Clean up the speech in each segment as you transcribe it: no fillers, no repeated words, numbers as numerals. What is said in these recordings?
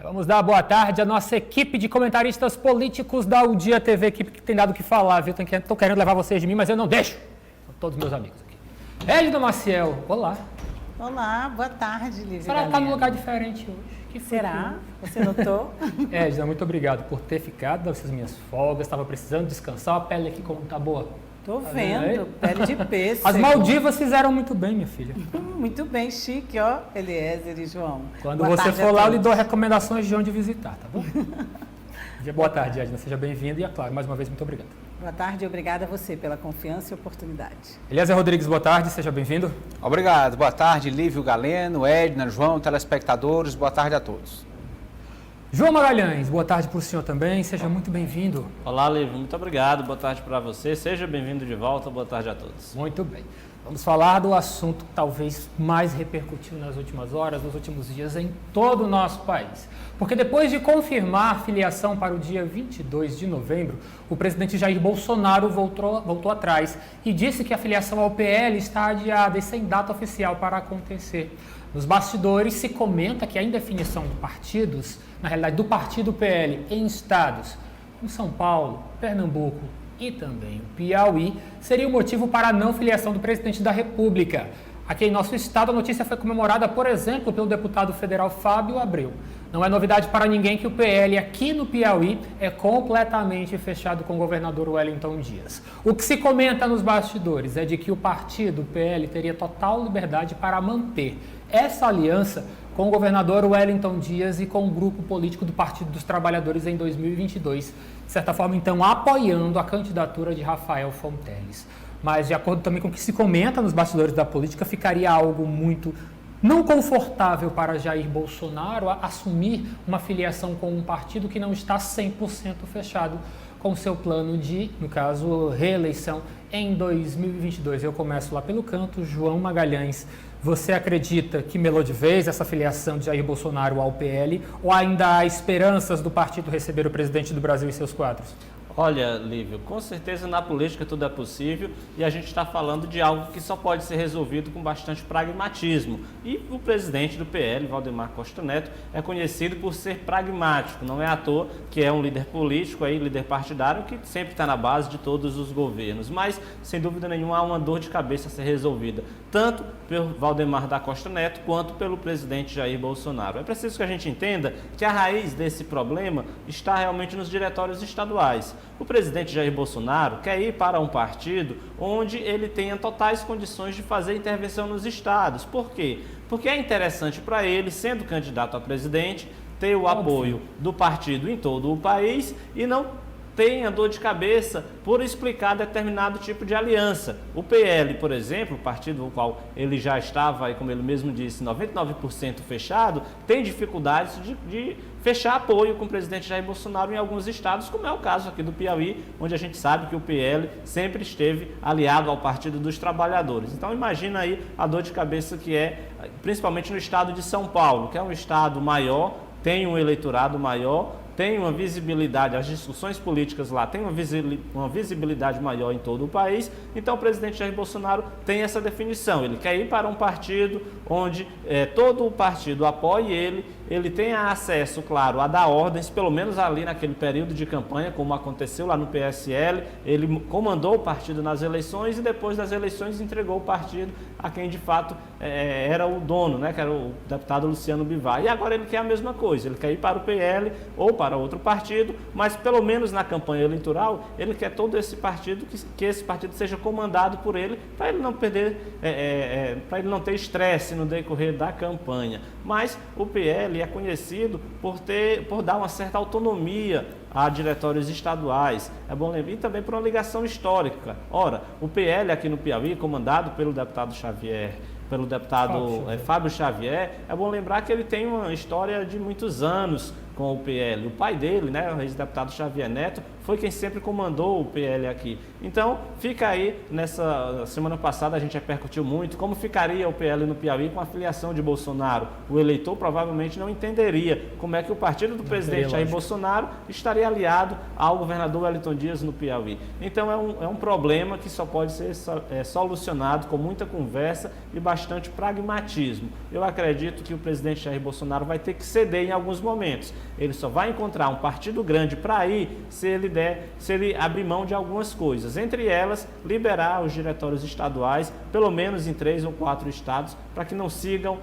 Vamos dar boa tarde à nossa equipe de comentaristas políticos da O Dia TV, equipe que tem dado o que falar, viu? Estou querendo levar vocês de mim, mas eu não deixo. São todos meus amigos aqui. Edna Maciel, olá. Olá, boa tarde, Lívia. A senhora está num lugar diferente hoje. Que será? Você notou? Edna, muito obrigado por ter ficado nessas minhas folgas. Estava precisando descansar. A pele aqui como tá boa? Tô vendo, pele de pêssego. As Maldivas fizeram muito bem, minha filha. Muito bem, chique, ó, Eliezer e João. Quando você for lá, eu lhe dou recomendações de onde visitar, tá bom? Boa tarde, Edna, seja bem-vinda e, é claro, mais uma vez, muito obrigado. Boa tarde e obrigada a você pela confiança e oportunidade. Eliezer Rodrigues, boa tarde, seja bem-vindo. Obrigado, boa tarde, Lívio Galeno, Edna, João, telespectadores, boa tarde a todos. João Magalhães, boa tarde para o senhor também, seja muito bem-vindo. Olá, Lívio, muito obrigado, boa tarde para você, seja bem-vindo de volta, boa tarde a todos. Muito bem, vamos falar do assunto que talvez mais repercutiu nas últimas horas, nos últimos dias em todo o nosso país. Porque depois de confirmar a filiação para o dia 22 de novembro, o presidente Jair Bolsonaro voltou atrás e disse que a filiação ao PL está adiada e sem data oficial para acontecer. Nos bastidores se comenta que a indefinição de partidos, na realidade do partido PL em estados como São Paulo, Pernambuco e também o Piauí, seria o motivo para a não filiação do presidente da República. Aqui em nosso estado, a notícia foi comemorada, por exemplo, pelo deputado federal Fábio Abreu. Não é novidade para ninguém que o PL aqui no Piauí é completamente fechado com o governador Wellington Dias. O que se comenta nos bastidores é de que o partido PL teria total liberdade para manter essa aliança com o governador Wellington Dias e com o grupo político do Partido dos Trabalhadores em 2022, de certa forma, então, apoiando a candidatura de Rafael Fonteles. Mas, de acordo também com o que se comenta nos bastidores da política, ficaria algo muito não confortável para Jair Bolsonaro assumir uma filiação com um partido que não está 100% fechado com seu plano de, no caso, reeleição em 2022. Eu começo lá pelo canto, João Magalhães. Você acredita que melou de vez essa filiação de Jair Bolsonaro ao PL ou ainda há esperanças do partido receber o presidente do Brasil e seus quadros? Olha, Lívio, com certeza na política tudo é possível e a gente está falando de algo que só pode ser resolvido com bastante pragmatismo. E o presidente do PL, Valdemar Costa Neto, é conhecido por ser pragmático. Não é à toa que é um líder político, aí, líder partidário, que sempre está na base de todos os governos. Mas, sem dúvida nenhuma, há uma dor de cabeça a ser resolvida, tanto pelo Valdemar da Costa Neto quanto pelo presidente Jair Bolsonaro. É preciso que a gente entenda que a raiz desse problema está realmente nos diretórios estaduais. O presidente Jair Bolsonaro quer ir para um partido onde ele tenha totais condições de fazer intervenção nos estados. Por quê? Porque é interessante para ele, sendo candidato a presidente, ter o apoio do partido em todo o país e não tenha dor de cabeça por explicar determinado tipo de aliança. O PL, por exemplo, o partido no qual ele já estava, como ele mesmo disse, 99% fechado, tem dificuldades de fechar apoio com o presidente Jair Bolsonaro em alguns estados, como é o caso aqui do Piauí, onde a gente sabe que o PL sempre esteve aliado ao Partido dos Trabalhadores. Então imagina aí a dor de cabeça que é, principalmente no estado de São Paulo, que é um estado maior, tem um eleitorado maior, tem uma visibilidade, as discussões políticas lá têm uma visibilidade maior em todo o país, então o presidente Jair Bolsonaro tem essa definição, ele quer ir para um partido onde todo o partido apoie ele tenha acesso, claro, a dar ordens, pelo menos ali naquele período de campanha, como aconteceu lá no PSL, ele comandou o partido nas eleições e depois das eleições entregou o partido a quem de fato era o dono, né, que era o deputado Luciano Bivar. E agora ele quer a mesma coisa, ele quer ir para o PL ou para outro partido, mas pelo menos na campanha eleitoral, ele quer todo esse partido, que esse partido seja comandado por ele, para ele não perder, para ele não ter estresse no decorrer da campanha. Mas o PL é conhecido por dar uma certa autonomia a diretórios estaduais. É bom lembrar, e também por uma ligação histórica. Ora, o PL aqui no Piauí, comandado pelo deputado Fábio Xavier, é bom lembrar que ele tem uma história de muitos anos com o PL. O pai dele, né, o ex-deputado Xavier Neto, foi quem sempre comandou o PL aqui. Então, fica aí, nessa semana passada a gente repercutiu muito, como ficaria o PL no Piauí com a filiação de Bolsonaro. O eleitor provavelmente não entenderia como é que o partido do presidente Jair Bolsonaro estaria aliado ao governador Wellington Dias no Piauí. Então, é um problema que só pode ser solucionado com muita conversa e bastante pragmatismo. Eu acredito que o presidente Jair Bolsonaro vai ter que ceder em alguns momentos. Ele só vai encontrar um partido grande para ir se ele abrir mão de algumas coisas, entre elas liberar os diretórios estaduais, pelo menos em 3 ou 4 estados, para que não sigam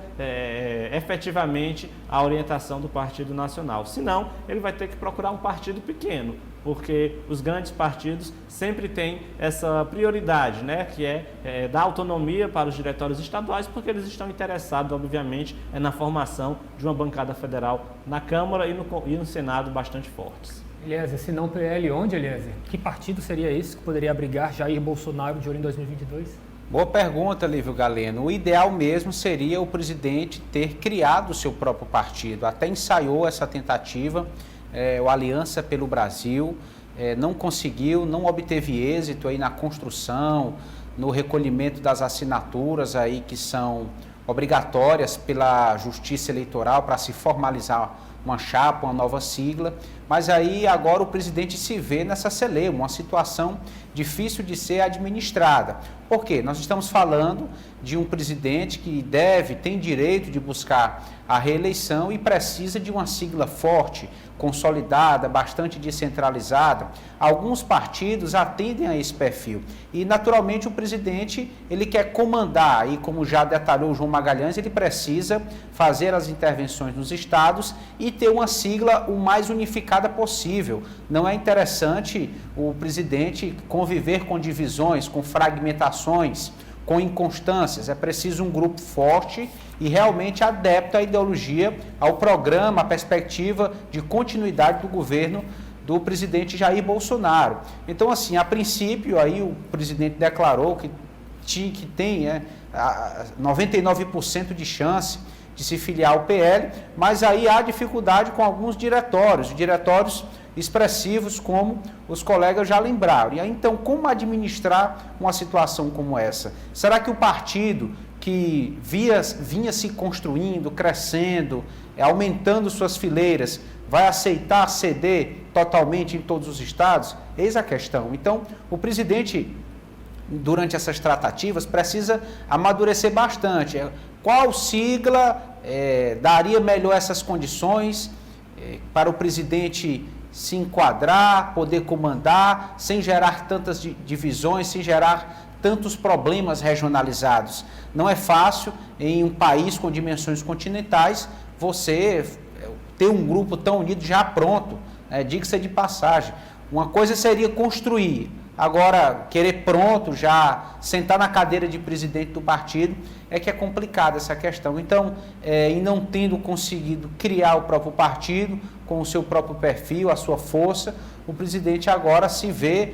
efetivamente a orientação do Partido Nacional. Senão, ele vai ter que procurar um partido pequeno, porque os grandes partidos sempre têm essa prioridade, né, que é dar autonomia para os diretórios estaduais, porque eles estão interessados, obviamente, na formação de uma bancada federal na Câmara e no Senado bastante fortes. Eliezer, se não PL, onde, Eliezer? Que partido seria esse que poderia abrigar Jair Bolsonaro de olho em 2022? Boa pergunta, Lívio Galeno. O ideal mesmo seria o presidente ter criado o seu próprio partido. Até ensaiou essa tentativa, o Aliança pelo Brasil, não conseguiu, não obteve êxito aí na construção, no recolhimento das assinaturas aí que são obrigatórias pela Justiça Eleitoral para se formalizar uma chapa, uma nova sigla, mas aí agora o presidente se vê nessa celeuma, uma situação difícil de ser administrada. Por quê? Nós estamos falando de um presidente que tem direito de buscar a reeleição e precisa de uma sigla forte, consolidada, bastante descentralizada. Alguns partidos atendem a esse perfil e, naturalmente, o presidente ele quer comandar e, como já detalhou o João Magalhães, ele precisa fazer as intervenções nos estados e ter uma sigla o mais unificada possível. Não é interessante o presidente conviver com divisões, com fragmentações, com inconstâncias. É preciso um grupo forte e realmente adepto à ideologia, ao programa, à perspectiva de continuidade do governo do presidente Jair Bolsonaro. Então, assim, a princípio, aí o presidente declarou que tem 99% de chance de se filiar ao PL, mas aí há dificuldade com alguns diretórios expressivos, como os colegas já lembraram. E aí, então, como administrar uma situação como essa? Será que o partido que vinha se construindo, crescendo, aumentando suas fileiras, vai aceitar ceder totalmente em todos os estados? Eis a questão. Então, o presidente, durante essas tratativas, precisa amadurecer bastante. Qual sigla daria melhor essas condições para o presidente se enquadrar, poder comandar, sem gerar tantas divisões, sem gerar tantos problemas regionalizados? Não é fácil, em um país com dimensões continentais, você ter um grupo tão unido já pronto, diga-se de passagem. Uma coisa seria construir, agora querer pronto, já sentar na cadeira de presidente do partido, é que é complicada essa questão. Então, e não tendo conseguido criar o próprio partido, com o seu próprio perfil, a sua força, o presidente agora se vê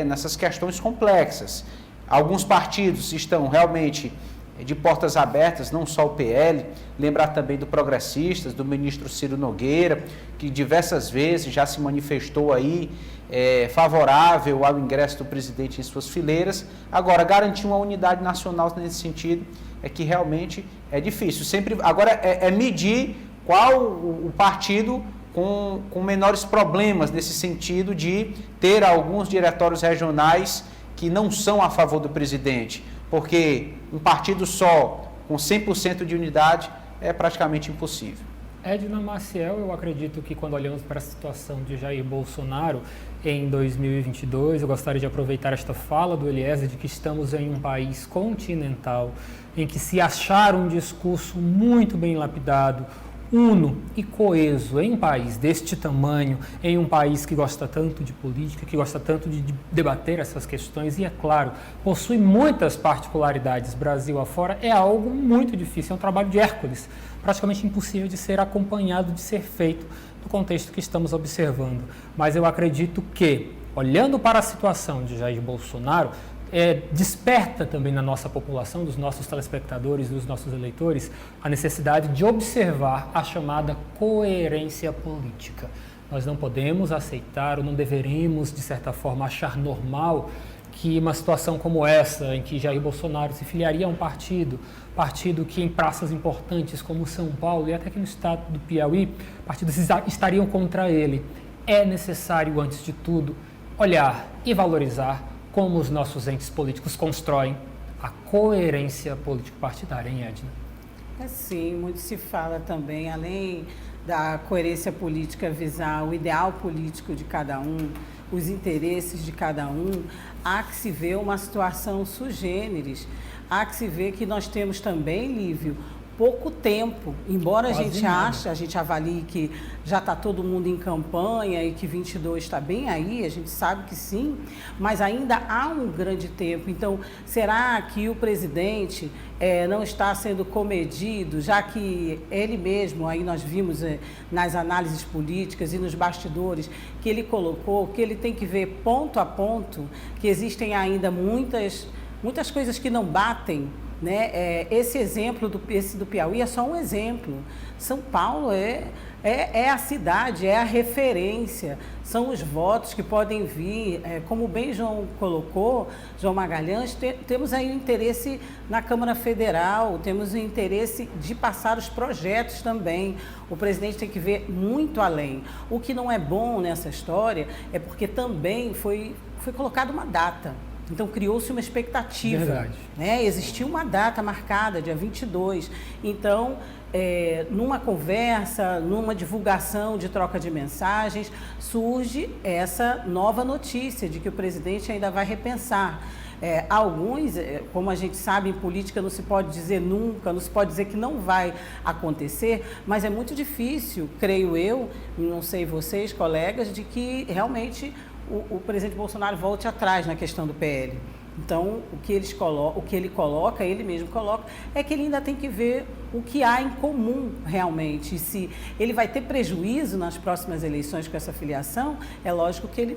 nessas questões complexas. Alguns partidos estão realmente de portas abertas, não só o PL, lembrar também do Progressistas, do ministro Ciro Nogueira, que diversas vezes já se manifestou aí favorável ao ingresso do presidente em suas fileiras. Agora, garantir uma unidade nacional nesse sentido é que realmente é difícil. Agora é medir qual o partido com menores problemas nesse sentido de ter alguns diretórios regionais que não são a favor do presidente, porque um partido só, com 100% de unidade, é praticamente impossível. Edna Maciel, eu acredito que quando olhamos para a situação de Jair Bolsonaro em 2022, eu gostaria de aproveitar esta fala do Eliezer de que estamos em um país continental, em que se achar um discurso muito bem lapidado, uno e coeso em um país deste tamanho, em um país que gosta tanto de política, que gosta tanto de debater essas questões e, é claro, possui muitas particularidades Brasil afora, é algo muito difícil, é um trabalho de Hércules, praticamente impossível de ser acompanhado, de ser feito no contexto que estamos observando. Mas eu acredito que, olhando para a situação de Jair Bolsonaro, desperta também na nossa população, dos nossos telespectadores, dos nossos eleitores, a necessidade de observar a chamada coerência política. Nós não podemos aceitar ou não deveremos, de certa forma, achar normal que uma situação como essa, em que Jair Bolsonaro se filiaria a um partido que em praças importantes como São Paulo e até aqui no estado do Piauí, partidos estariam contra ele. É necessário, antes de tudo, olhar e valorizar como os nossos entes políticos constroem a coerência político-partidária, hein, Edna? Sim, muito se fala também, além da coerência política visar o ideal político de cada um, os interesses de cada um, há que se ver uma situação sui generis, há que se ver que nós temos também, Lívio, pouco tempo, embora a gente avalie que já está todo mundo em campanha e que 22 está bem aí, a gente sabe que sim, mas ainda há um grande tempo. Então, será que o presidente não está sendo comedido, já que ele mesmo, aí nós vimos nas análises políticas e nos bastidores, que ele colocou, que ele tem que ver ponto a ponto, que existem ainda muitas coisas que não batem, né? Esse exemplo esse do Piauí é só um exemplo. São Paulo é a cidade, é a referência, são os votos que podem vir. Como bem João colocou, João Magalhães, temos aí o interesse na Câmara Federal, temos o interesse de passar os projetos também. O presidente tem que ver muito além. O que não é bom nessa história é porque também foi colocada uma data. Então, criou-se uma expectativa. Verdade. Né? Existiu uma data marcada, dia 22. Então, numa conversa, numa divulgação de troca de mensagens, surge essa nova notícia de que o presidente ainda vai repensar. Alguns, como a gente sabe, em política não se pode dizer nunca, não se pode dizer que não vai acontecer, mas é muito difícil, creio eu, não sei vocês, colegas, de que realmente o presidente Bolsonaro volte atrás na questão do PL. Então, o que ele coloca, ele mesmo coloca, é que ele ainda tem que ver o que há em comum realmente. E se ele vai ter prejuízo nas próximas eleições com essa filiação, é lógico que ele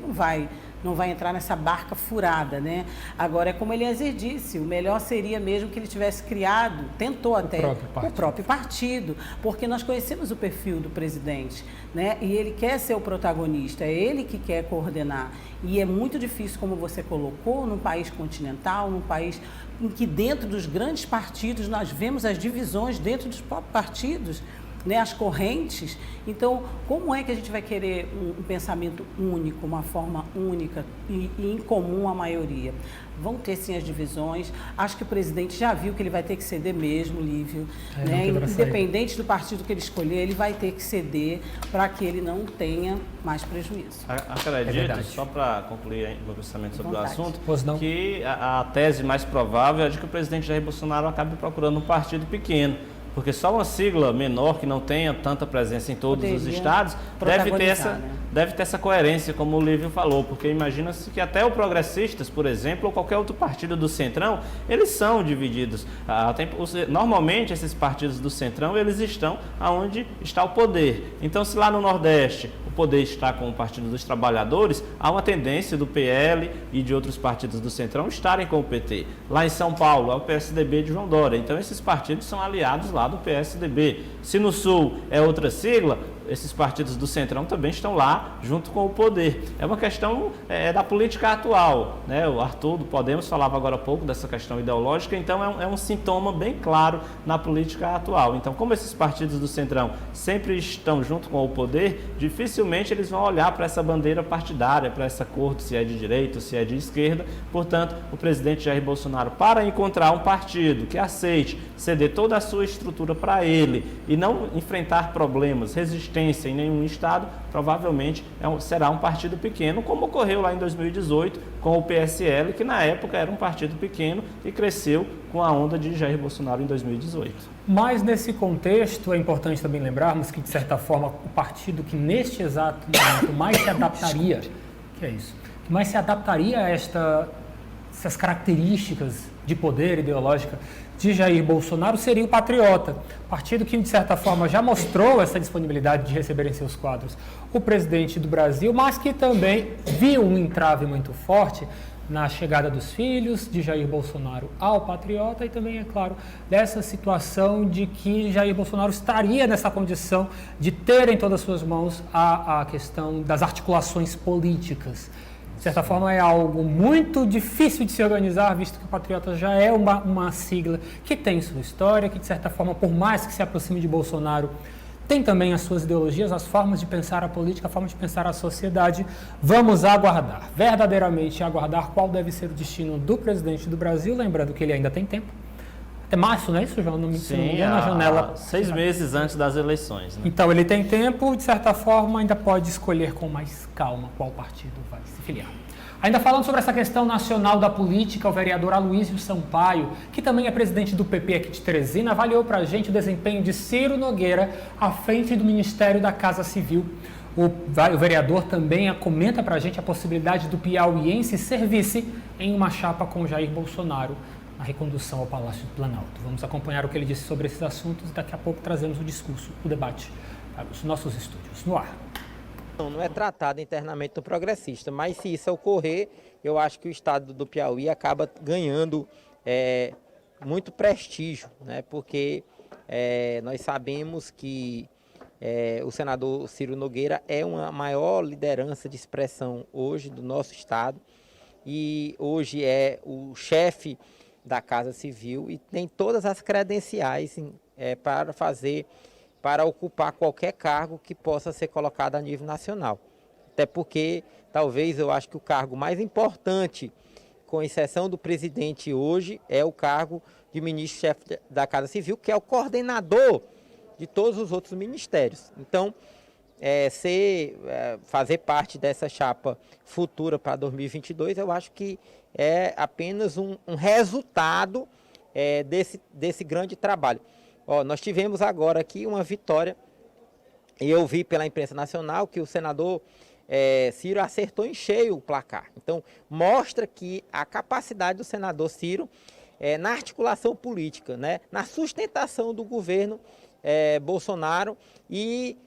não vai entrar nessa barca furada, né? Agora, é como Eliezer disse, o melhor seria mesmo que ele tivesse criado, tentou até, o próprio partido, porque nós conhecemos o perfil do presidente, né? E ele quer ser o protagonista, é ele que quer coordenar. E é muito difícil, como você colocou, num país continental, num país em que dentro dos grandes partidos nós vemos as divisões dentro dos próprios partidos, né, as correntes. Então, como é que a gente vai querer um pensamento único, uma forma única e em comum à maioria? Vão ter sim as divisões. Acho que o presidente já viu que ele vai ter que ceder mesmo, Lívio. Né? Independente do partido que ele escolher, ele vai ter que ceder para que ele não tenha mais prejuízo. Acredito, só para concluir o meu pensamento sobre o assunto, que a tese mais provável é de que o presidente Jair Bolsonaro acabe procurando um partido pequeno. Porque só uma sigla menor, que não tenha tanta presença em todos os estados, deve ter essa coerência, como o Lívio falou. Porque imagina-se que até o Progressistas, por exemplo, ou qualquer outro partido do Centrão, eles são divididos. Normalmente, esses partidos do Centrão, eles estão onde está o poder. Então, se lá no Nordeste o poder está com o Partido dos Trabalhadores, há uma tendência do PL e de outros partidos do Centrão estarem com o PT. Lá em São Paulo, é o PSDB de João Dória. Então, esses partidos são aliados lá do PSDB. Se no Sul é outra sigla, esses partidos do Centrão também estão lá junto com o poder. É uma questão da política atual, né? O Arthur do Podemos falava agora há pouco dessa questão ideológica, então é um sintoma bem claro na política atual. Então, como esses partidos do Centrão sempre estão junto com o poder, dificilmente eles vão olhar para essa bandeira partidária, para essa cor, se é de direita ou se é de esquerda. Portanto, o presidente Jair Bolsonaro, para encontrar um partido que aceite ceder toda a sua estrutura para ele e não enfrentar problemas, resistência em nenhum estado, provavelmente será um partido pequeno, como ocorreu lá em 2018 com o PSL, que na época era um partido pequeno e cresceu com a onda de Jair Bolsonaro em 2018. Mas nesse contexto é importante também lembrarmos que, de certa forma, o partido que neste exato momento mais se adaptaria, mais se adaptaria a essas características de poder ideológica de Jair Bolsonaro seria o Patriota, partido que, de certa forma, já mostrou essa disponibilidade de receber em seus quadros o presidente do Brasil, mas que também viu um entrave muito forte na chegada dos filhos de Jair Bolsonaro ao Patriota e também, é claro, dessa situação de que Jair Bolsonaro estaria nessa condição de ter em todas as suas mãos a questão das articulações políticas. De certa forma, é algo muito difícil de se organizar, visto que o Patriota já é uma sigla que tem sua história, que, de certa forma, por mais que se aproxime de Bolsonaro, tem também as suas ideologias, as formas de pensar a política, a forma de pensar a sociedade. Vamos aguardar, verdadeiramente aguardar qual deve ser o destino do presidente do Brasil, lembrando que ele ainda tem tempo. Até março, não é isso, João? Sim, na janela. 6 meses antes das eleições. Né? Então, ele tem tempo, de certa forma, ainda pode escolher com mais calma qual partido vai se filiar. Ainda falando sobre essa questão nacional da política, o vereador Aloysio Sampaio, que também é presidente do PP aqui de Teresina, avaliou para a gente o desempenho de Ciro Nogueira à frente do Ministério da Casa Civil. O vereador também comenta para a gente a possibilidade do piauiense ser vice em uma chapa com Jair Bolsonaro na recondução ao Palácio do Planalto. Vamos acompanhar o que ele disse sobre esses assuntos e daqui a pouco trazemos o discurso, o debate para os nossos estúdios. No ar. Não é tratado internamente no progressista, mas se isso ocorrer, eu acho que o estado do Piauí acaba ganhando muito prestígio, né? Porque nós sabemos que o senador Ciro Nogueira é uma maior liderança de expressão hoje do nosso estado e hoje é o chefe da Casa Civil e tem todas as credenciais para ocupar qualquer cargo que possa ser colocado a nível nacional. Até porque, talvez, eu acho que o cargo mais importante, com exceção do presidente hoje, é o cargo de ministro-chefe da Casa Civil, que é o coordenador de todos os outros ministérios. Então, fazer parte dessa chapa futura para 2022, eu acho que é apenas um resultado desse grande trabalho. Nós tivemos agora aqui uma vitória, e eu vi pela imprensa nacional que o senador Ciro acertou em cheio o placar. Então, mostra que a capacidade do senador Ciro na articulação política, né, na sustentação do governo Bolsonaro e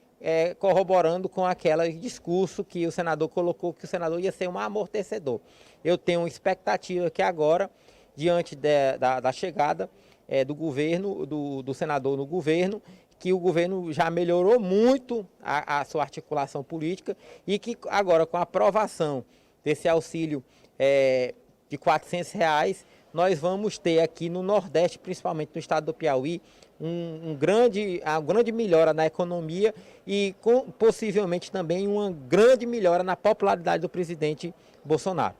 corroborando com aquele discurso que o senador colocou, que o senador ia ser um amortecedor. Eu tenho expectativa que agora, diante da chegada do governo, do senador no governo, que o governo já melhorou muito a sua articulação política e que agora, com a aprovação desse auxílio de R$400, nós vamos ter aqui no Nordeste, principalmente no estado do Piauí, uma grande melhora na economia e possivelmente também uma grande melhora na popularidade do presidente Bolsonaro.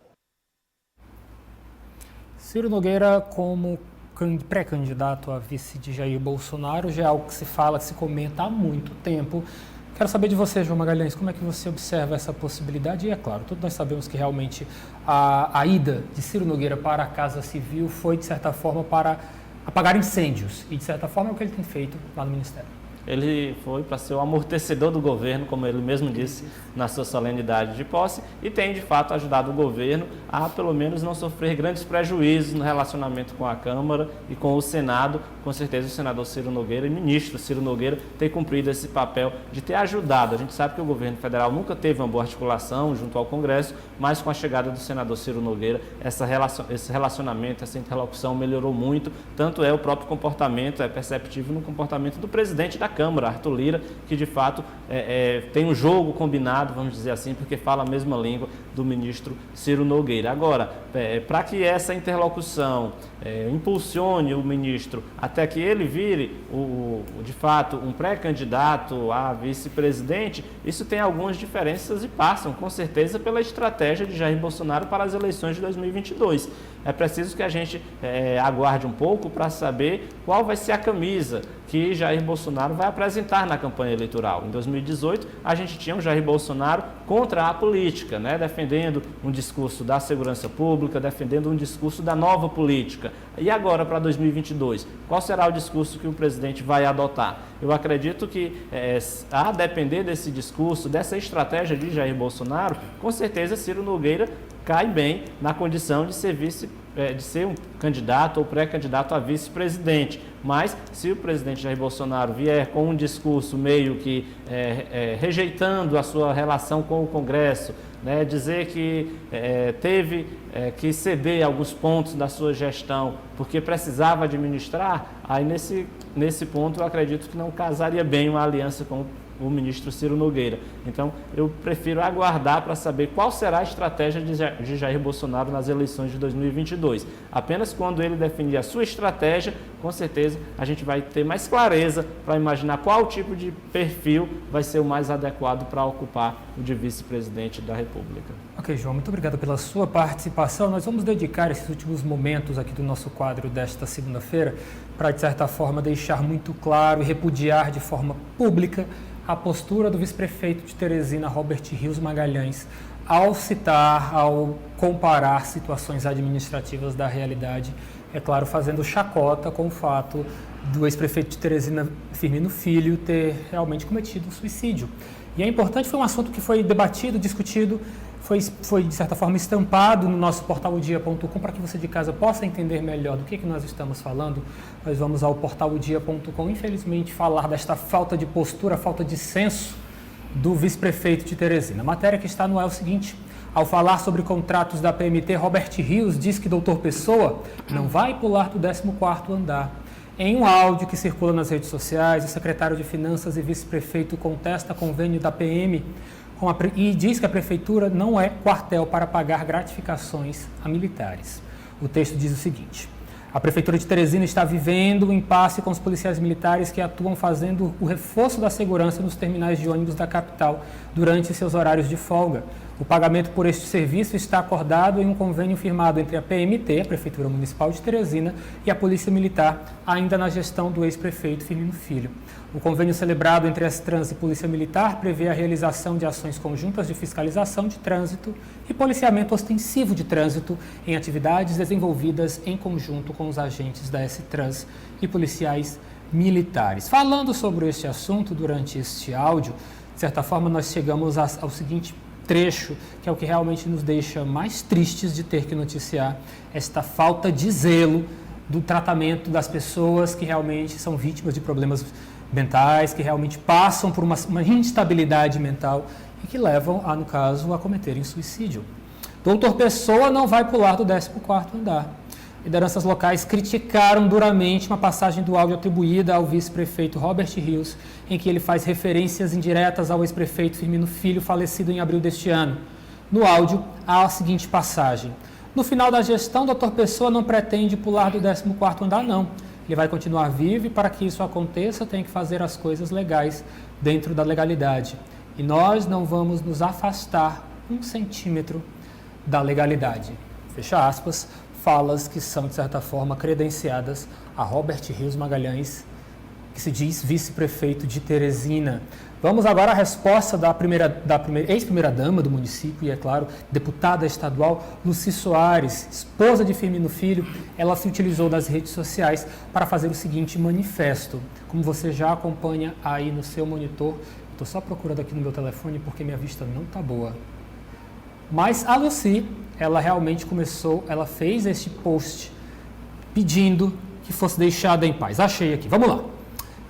Ciro Nogueira como pré-candidato a vice de Jair Bolsonaro já é algo que se fala, que se comenta há muito tempo. Quero saber de você, João Magalhães, como é que você observa essa possibilidade? E é claro, todos nós sabemos que realmente a ida de Ciro Nogueira para a Casa Civil foi, de certa forma, para apagar incêndios. E, de certa forma, é o que ele tem feito lá no Ministério. Ele foi para ser o amortecedor do governo, como ele mesmo disse na sua solenidade de posse, e tem, de fato, ajudado o governo a, pelo menos, não sofrer grandes prejuízos no relacionamento com a Câmara e com o Senado. Com certeza, o senador Ciro Nogueira e o ministro Ciro Nogueira têm cumprido esse papel de ter ajudado. A gente sabe que o governo federal nunca teve uma boa articulação junto ao Congresso, mas com a chegada do senador Ciro Nogueira, esse relacionamento, essa interlocução melhorou muito. Tanto é o próprio comportamento, é perceptível no comportamento do presidente da Câmara, Arthur Lira, que de fato tem um jogo combinado, vamos dizer assim, porque fala a mesma língua do ministro Ciro Nogueira. Agora, para que essa interlocução impulsione o ministro até que ele vire, de fato, um pré-candidato a vice-presidente, isso tem algumas diferenças e passam, com certeza, pela estratégia de Jair Bolsonaro para as eleições de 2022. É preciso que a gente aguarde um pouco para saber qual vai ser a camisa que Jair Bolsonaro vai apresentar na campanha eleitoral. Em 2018, a gente tinha um Jair Bolsonaro contra a política, né? Defendendo um discurso da segurança pública, defendendo um discurso da nova política. E agora, para 2022, qual será o discurso que o presidente vai adotar? Eu acredito que, a depender desse discurso, dessa estratégia de Jair Bolsonaro, com certeza Ciro Nogueira cai bem na condição de ser de ser um candidato ou pré-candidato a vice-presidente. Mas, se o presidente Jair Bolsonaro vier com um discurso meio que rejeitando a sua relação com o Congresso, né, dizer que teve que ceder alguns pontos da sua gestão porque precisava administrar, aí nesse ponto eu acredito que não casaria bem uma aliança com o ministro Ciro Nogueira. Então, eu prefiro aguardar para saber qual será a estratégia de Jair Bolsonaro nas eleições de 2022. Apenas quando ele definir a sua estratégia, com certeza a gente vai ter mais clareza para imaginar qual tipo de perfil vai ser o mais adequado para ocupar o de vice-presidente da República. Ok, João, muito obrigado pela sua participação. Nós vamos dedicar esses últimos momentos aqui do nosso quadro desta segunda-feira para, de certa forma, deixar muito claro e repudiar de forma pública a postura do vice-prefeito de Teresina, Robert Rios Magalhães, ao comparar situações administrativas da realidade, é claro, fazendo chacota com o fato do ex-prefeito de Teresina, Firmino Filho, ter realmente cometido um suicídio. E é importante, foi um assunto que foi debatido, discutido, foi de certa forma estampado no nosso portal odia.com para que você de casa possa entender melhor do que nós estamos falando. Nós vamos ao portal odia.com, infelizmente, falar desta falta de postura, falta de senso do vice-prefeito de Teresina. A matéria que está no ar é o seguinte: ao falar sobre contratos da PMT, Robert Rios diz que Dr. Pessoa não vai pular do 14º andar. Em um áudio que circula nas redes sociais, o secretário de Finanças e vice-prefeito contesta convênio da PM e diz que a prefeitura não é quartel para pagar gratificações a militares. O texto diz o seguinte: a prefeitura de Teresina está vivendo um impasse com os policiais militares que atuam fazendo o reforço da segurança nos terminais de ônibus da capital durante seus horários de folga. O pagamento por este serviço está acordado em um convênio firmado entre a PMT, a Prefeitura Municipal de Teresina, e a Polícia Militar, ainda na gestão do ex-prefeito Firmino Filho. O convênio celebrado entre as Trans e Polícia Militar prevê a realização de ações conjuntas de fiscalização de trânsito e policiamento ostensivo de trânsito em atividades desenvolvidas em conjunto com os agentes da S-Trans e policiais militares. Falando sobre este assunto durante este áudio, de certa forma nós chegamos ao seguinte trecho, que é o que realmente nos deixa mais tristes de ter que noticiar esta falta de zelo do tratamento das pessoas que realmente são vítimas de problemas mentais, que realmente passam por uma instabilidade mental e que levam, no caso, a cometerem suicídio. Doutor Pessoa não vai pular do 14º andar. Lideranças locais criticaram duramente uma passagem do áudio atribuída ao vice-prefeito Robert Rios, em que ele faz referências indiretas ao ex-prefeito Firmino Filho, falecido em abril deste ano. No áudio, há a seguinte passagem: no final da gestão, Dr. Pessoa não pretende pular do 14º andar, não. Ele vai continuar vivo e, para que isso aconteça, tem que fazer as coisas legais dentro da legalidade. E nós não vamos nos afastar 1 centímetro da legalidade. Fecha aspas. Falas que são, de certa forma, credenciadas a Robert Rios Magalhães, que se diz vice-prefeito de Teresina. Vamos agora à resposta da ex-primeira-dama do município e, é claro, deputada estadual Lucy Soares, esposa de Firmino Filho. Ela se utilizou das redes sociais para fazer o seguinte manifesto. Como você já acompanha aí no seu monitor, estou só procurando aqui no meu telefone porque minha vista não está boa. Mas a Lucy, ela realmente ela fez este post pedindo que fosse deixada em paz. Achei aqui, vamos lá.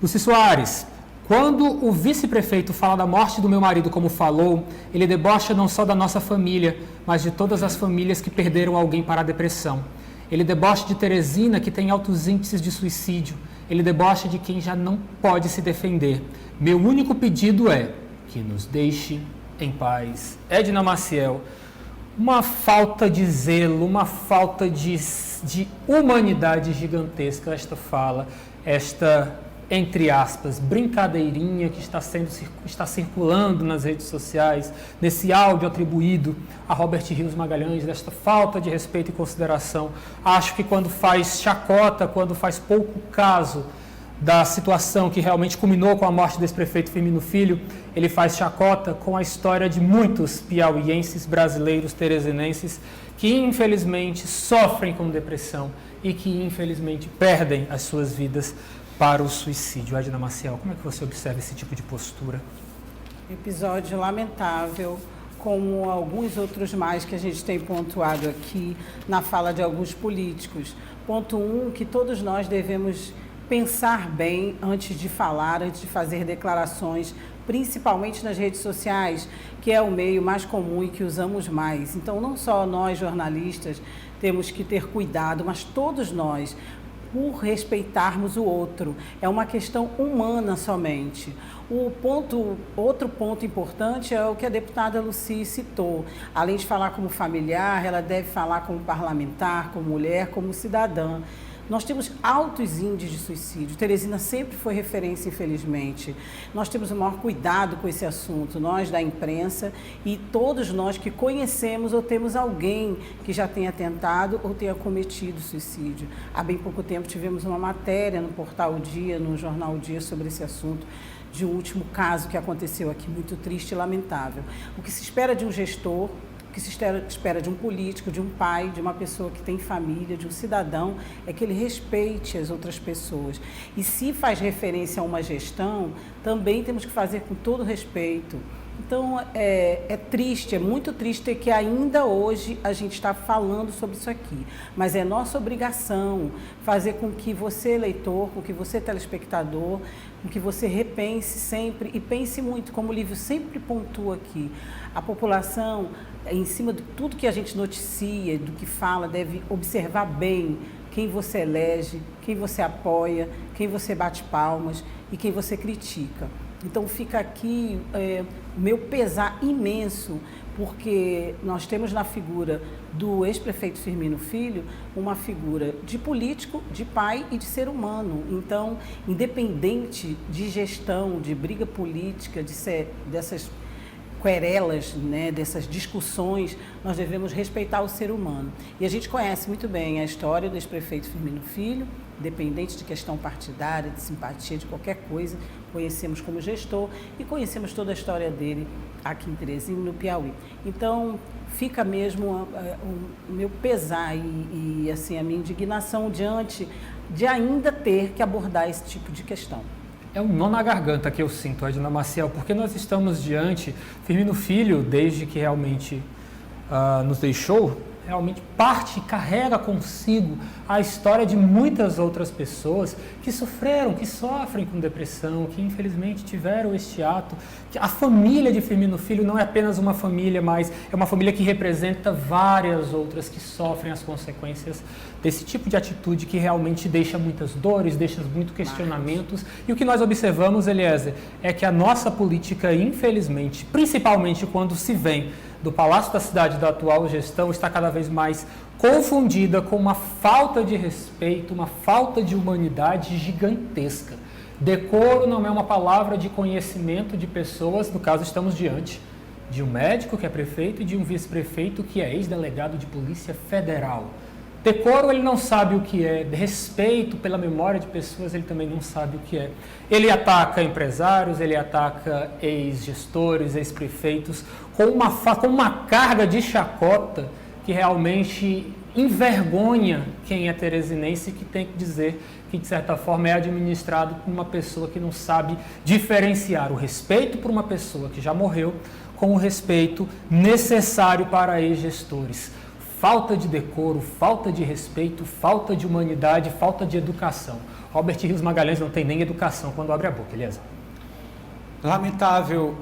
Lucy Soares: quando o vice-prefeito fala da morte do meu marido como falou, ele debocha não só da nossa família, mas de todas as famílias que perderam alguém para a depressão. Ele debocha de Teresina, que tem altos índices de suicídio. Ele debocha de quem já não pode se defender. Meu único pedido é que nos deixe em paz. Edna Maciel, uma falta de zelo, uma falta de humanidade gigantesca esta fala, esta, entre aspas, brincadeirinha que está circulando nas redes sociais, nesse áudio atribuído a Robert Rios Magalhães, desta falta de respeito e consideração. Acho que quando faz chacota, quando faz pouco caso da situação que realmente culminou com a morte do ex-prefeito Firmino Filho, ele faz chacota com a história de muitos piauienses, brasileiros, teresinenses, que infelizmente sofrem com depressão e que infelizmente perdem as suas vidas para o suicídio. Edna Maciel, como é que você observa esse tipo de postura? Episódio lamentável, como alguns outros mais que a gente tem pontuado aqui na fala de alguns políticos. Ponto 1, que todos nós devemos pensar bem antes de falar, antes de fazer declarações, principalmente nas redes sociais, que é o meio mais comum e que usamos mais. Então, não só nós, jornalistas, temos que ter cuidado, mas todos nós, por respeitarmos o outro. É uma questão humana somente. Outro ponto importante é o que a deputada Lucy citou. Além de falar como familiar, ela deve falar como parlamentar, como mulher, como cidadã. Nós temos altos índices de suicídio. Teresina sempre foi referência, infelizmente. Nós temos o maior cuidado com esse assunto, nós da imprensa e todos nós que conhecemos ou temos alguém que já tenha tentado ou tenha cometido suicídio. Há bem pouco tempo tivemos uma matéria no Portal Dia, no Jornal Dia, sobre esse assunto, de um último caso que aconteceu aqui, muito triste e lamentável. O que se espera de um gestor, o que se espera de um político, de um pai, de uma pessoa que tem família, de um cidadão, é que ele respeite as outras pessoas. E se faz referência a uma gestão, também temos que fazer com todo respeito. Então, é triste, é muito triste que ainda hoje a gente está falando sobre isso aqui. Mas é nossa obrigação fazer com que você, eleitor, com que você, telespectador, com que você repense sempre e pense muito, como o Lívio sempre pontua aqui. A população, em cima de tudo que a gente noticia, do que fala, deve observar bem quem você elege, quem você apoia, quem você bate palmas e quem você critica. Então fica aqui o meu pesar imenso, porque nós temos na figura do ex-prefeito Firmino Filho uma figura de político, de pai e de ser humano. Então, independente de gestão, de briga política, dessas querelas, né, dessas discussões, nós devemos respeitar o ser humano. E a gente conhece muito bem a história do ex-prefeito Firmino Filho, independente de questão partidária, de simpatia, de qualquer coisa, conhecemos como gestor e conhecemos toda a história dele aqui em Teresina, no Piauí. Então, fica mesmo o meu pesar e assim, a minha indignação diante de ainda ter que abordar esse tipo de questão. É um nó na garganta que eu sinto, Edna Maciel, porque nós estamos diante, Firmino Filho, desde que realmente nos deixou, realmente parte e carrega consigo a história de muitas outras pessoas que sofreram, que sofrem com depressão, que infelizmente tiveram este ato. A família de Firmino Filho não é apenas uma família, mas é uma família que representa várias outras que sofrem as consequências desse tipo de atitude que realmente deixa muitas dores, deixa muitos questionamentos. E o que nós observamos, Eliezer, é que a nossa política, infelizmente, principalmente quando se vem do Palácio da Cidade da atual gestão, está cada vez mais confundida com uma falta de respeito, uma falta de humanidade gigantesca. Decoro não é uma palavra de conhecimento de pessoas, no caso estamos diante de um médico que é prefeito e de um vice-prefeito que é ex-delegado de Polícia Federal. Decoro ele não sabe o que é, respeito pela memória de pessoas ele também não sabe o que é. Ele ataca empresários, ele ataca ex-gestores, ex-prefeitos com uma carga de chacota que realmente envergonha quem é teresinense, que tem que dizer que de certa forma é administrado por uma pessoa que não sabe diferenciar o respeito por uma pessoa que já morreu com o respeito necessário para ex-gestores. Falta de decoro, falta de respeito, falta de humanidade, falta de educação. Robert Rios Magalhães não tem nem educação quando abre a boca, beleza? Lamentável,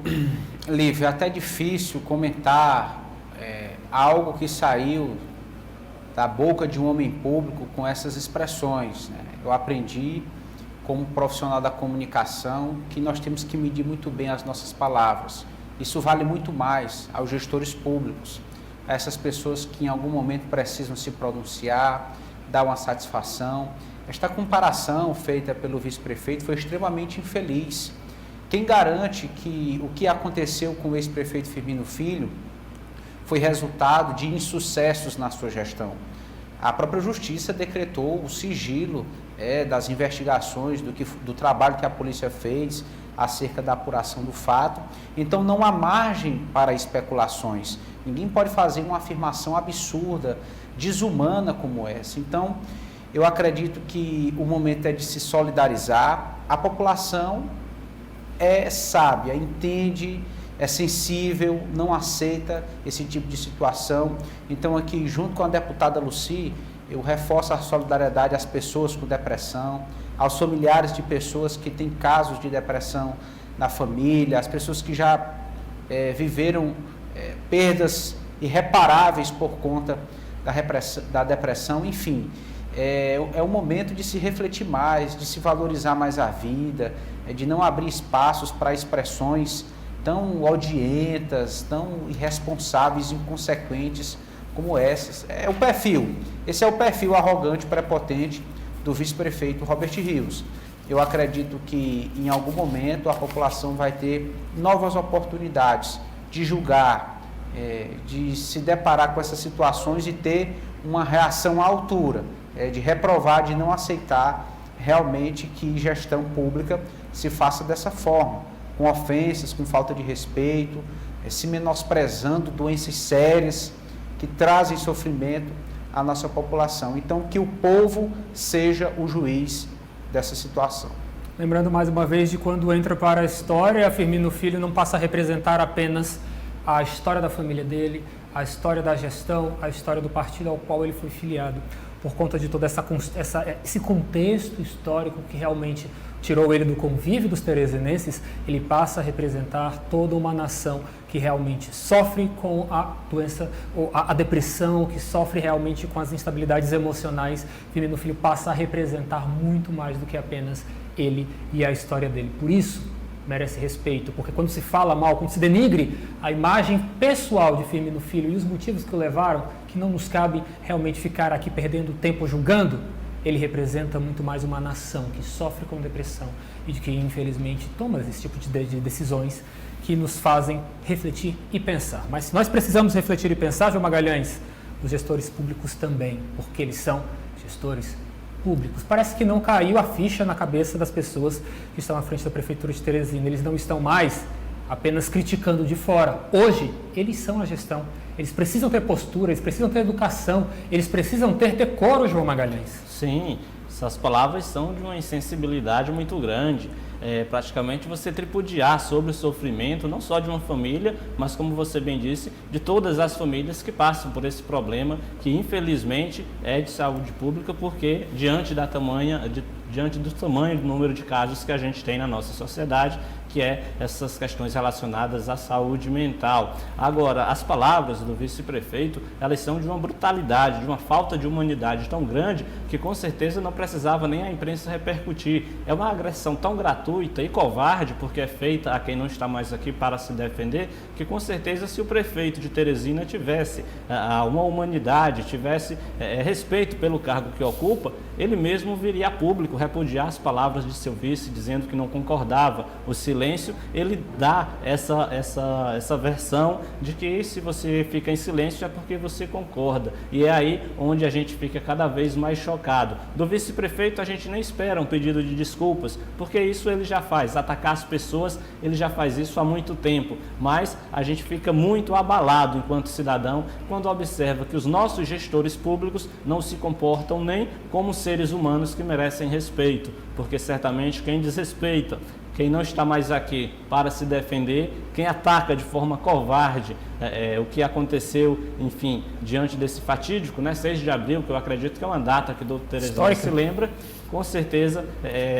Lívia, é até difícil comentar algo que saiu da boca de um homem público com essas expressões, né? Eu aprendi, como profissional da comunicação, que nós temos que medir muito bem as nossas palavras. Isso vale muito mais aos gestores públicos, a essas pessoas que em algum momento precisam se pronunciar, dar uma satisfação. Esta comparação feita pelo vice-prefeito foi extremamente infeliz. Quem garante que o que aconteceu com o ex-prefeito Firmino Filho foi resultado de insucessos na sua gestão? A própria Justiça decretou o sigilo das investigações, do trabalho que a polícia fez acerca da apuração do fato. Então não há margem para especulações. Ninguém pode fazer uma afirmação absurda, desumana como essa. Então, eu acredito que o momento é de se solidarizar. A população é sábia, entende, é sensível, não aceita esse tipo de situação. Então, aqui, junto com a deputada Lucy, eu reforço a solidariedade às pessoas com depressão, aos familiares de pessoas que têm casos de depressão na família, as pessoas que já viveram perdas irreparáveis por conta da depressão, enfim. É o momento de se refletir mais, de se valorizar mais a vida, de não abrir espaços para expressões tão odientas, tão irresponsáveis e inconsequentes como essas. Esse é o perfil arrogante, prepotente do vice-prefeito Robert Rios. Eu acredito que em algum momento a população vai ter novas oportunidades de julgar, de se deparar com essas situações e ter uma reação à altura, de reprovar, de não aceitar realmente que gestão pública se faça dessa forma, com ofensas, com falta de respeito, se menosprezando doenças sérias que trazem sofrimento à nossa população. Então, que o povo seja o juiz dessa situação. Lembrando mais uma vez de quando entra para a história, Firmino Filho não passa a representar apenas a história da família dele, a história da gestão, a história do partido ao qual ele foi filiado, por conta de todo esse contexto histórico que realmente tirou ele do convívio dos teresinenses. Ele passa a representar toda uma nação que realmente sofre com a doença, ou a depressão, que sofre realmente com as instabilidades emocionais. Firmino Filho passa a representar muito mais do que apenas ele e a história dele. Por isso, merece respeito, porque quando se fala mal, quando se denigre a imagem pessoal de Firmino Filho e os motivos que o levaram, que não nos cabe realmente ficar aqui perdendo tempo julgando, ele representa muito mais uma nação que sofre com depressão e de que, infelizmente, toma esse tipo de decisões que nos fazem refletir e pensar. Mas se nós precisamos refletir e pensar, João Magalhães, os gestores públicos também, porque eles são gestores públicos. Parece que não caiu a ficha na cabeça das pessoas que estão à frente da Prefeitura de Teresina. Eles não estão mais apenas criticando de fora. Hoje, eles são a gestão. Eles precisam ter postura, eles precisam ter educação, eles precisam ter decoro, João Magalhães. Sim, essas palavras são de uma insensibilidade muito grande. Praticamente você tripudiar sobre o sofrimento, não só de uma família, mas, como você bem disse, de todas as famílias que passam por esse problema, que infelizmente é de saúde pública, porque diante do tamanho do número de casos que a gente tem na nossa sociedade, que é essas questões relacionadas à saúde mental. Agora, as palavras do vice-prefeito, elas são de uma brutalidade, de uma falta de humanidade tão grande, que com certeza não precisava nem a imprensa repercutir. É uma agressão tão gratuita e covarde, porque é feita a quem não está mais aqui para se defender, que com certeza, se o prefeito de Teresina tivesse uma humanidade, tivesse respeito pelo cargo que ocupa, ele mesmo viria a público repudiar as palavras de seu vice, dizendo que não concordava. O silêncio, ele dá essa versão de que se você fica em silêncio é porque você concorda. E é aí onde a gente fica cada vez mais chocado. Do vice-prefeito a gente nem espera um pedido de desculpas, porque isso ele já faz. Atacar as pessoas, ele já faz isso há muito tempo. Mas a gente fica muito abalado enquanto cidadão quando observa que os nossos gestores públicos não se comportam nem como seres humanos que merecem respeito, porque certamente quem desrespeita, quem não está mais aqui para se defender, quem ataca de forma covarde o que aconteceu, enfim, diante desse fatídico, 6 de abril, que eu acredito que é uma data que o doutor Teresina se lembra, com certeza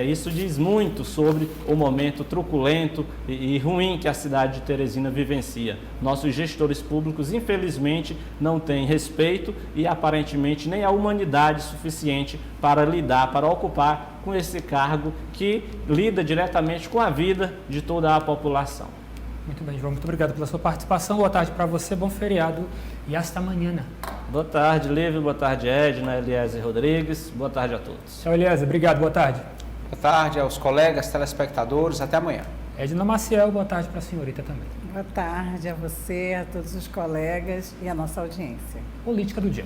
isso diz muito sobre o momento truculento e ruim que a cidade de Teresina vivencia. Nossos gestores públicos, infelizmente, não têm respeito e aparentemente nem a humanidade suficiente para lidar, para ocupar com esse cargo que lida diretamente com a vida de toda a população. Muito bem, João. Muito obrigado pela sua participação. Boa tarde para você, bom feriado e hasta amanhã. Boa tarde, Lívia. Boa tarde, Edna, Eliezer Rodrigues. Boa tarde a todos. Tchau, Eliezer. Obrigado. Boa tarde. Boa tarde aos colegas, telespectadores. Até amanhã. Edna Maciel, boa tarde para a senhorita também. Boa tarde a você, a todos os colegas e a nossa audiência. Política do dia.